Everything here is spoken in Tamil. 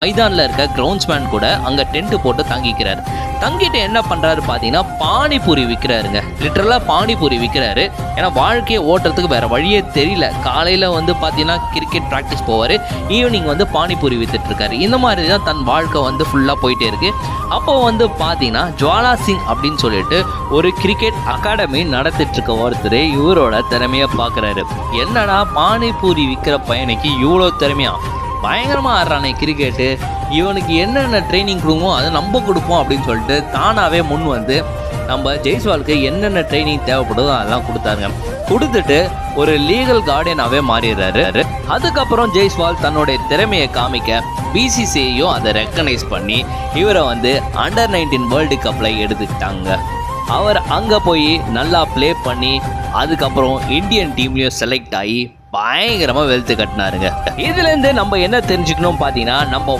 மைதானில் இருக்க கிரவுண்ட்ஸ்மேன் கூட அங்கே டென்ட் போட்டு தங்கிக்கிறாரு. தங்கிட்டு என்ன பண்ணுறாரு பார்த்தீங்கன்னா பானிபூரி விற்கிறாருங்க. லிட்டரலாக பானிபூரி விற்கிறாரு. ஏன்னா வாழ்க்கையை ஓட்டுறதுக்கு வேறு வழியே தெரியல. காலையில் வந்து பார்த்தீங்கன்னா கிரிக்கெட் ப்ராக்டிஸ் போவார், ஈவினிங் வந்து பானிபூரி விற்றுட்ருக்காரு. இந்த மாதிரி தான் தன் வாழ்க்கை வந்து ஃபுல்லாக போயிட்டே இருக்குது. அப்போ வந்து பார்த்தீங்கன்னா ஜுவாலா சிங் அப்படின்னு சொல்லிட்டு ஒரு கிரிக்கெட் அகாடமி நடத்திட்டுருக்க ஒருத்தர் இவரோட திறமையை பார்க்குறாரு. என்னடா பானிபூரி விற்கிற பையனுக்கு இவ்வளோ திறமையா, பயங்கரமாக ஆடுறானே கிரிக்கெட்டு, இவனுக்கு என்னென்ன ட்ரைனிங் கொடுமோ அதை நம்ம கொடுப்போம் அப்படின்னு சொல்லிட்டு தானாகவே முன் வந்து நம்ம ஜெய்ஸ்வாலுக்கு என்னென்ன ட்ரைனிங் தேவைப்படுதோ அதெல்லாம் கொடுத்தாருங்க. கொடுத்துட்டு ஒரு லீகல் கார்டியனாகவே மாறிடுறாரு. அதுக்கப்புறம் ஜெய்ஸ்வால் தன்னுடைய திறமையை காமிக்க பிசிசிஐயும் அதை ரெக்கக்னைஸ் பண்ணி இவரை வந்து அண்டர் 19 வேர்ல்டு கப்பில் எடுத்துக்கிட்டாங்க. அவர் அங்கே போய் நல்லா ப்ளே பண்ணி அதுக்கப்புறம் இந்தியன் டீம்லேயும் செலக்ட் ஆகி பயங்கரமாக வெல்த்து கட்டினாருங்க. இதுலேருந்து நம்ம என்ன தெரிஞ்சுக்கணும் பார்த்தீங்கன்னா, நம்ம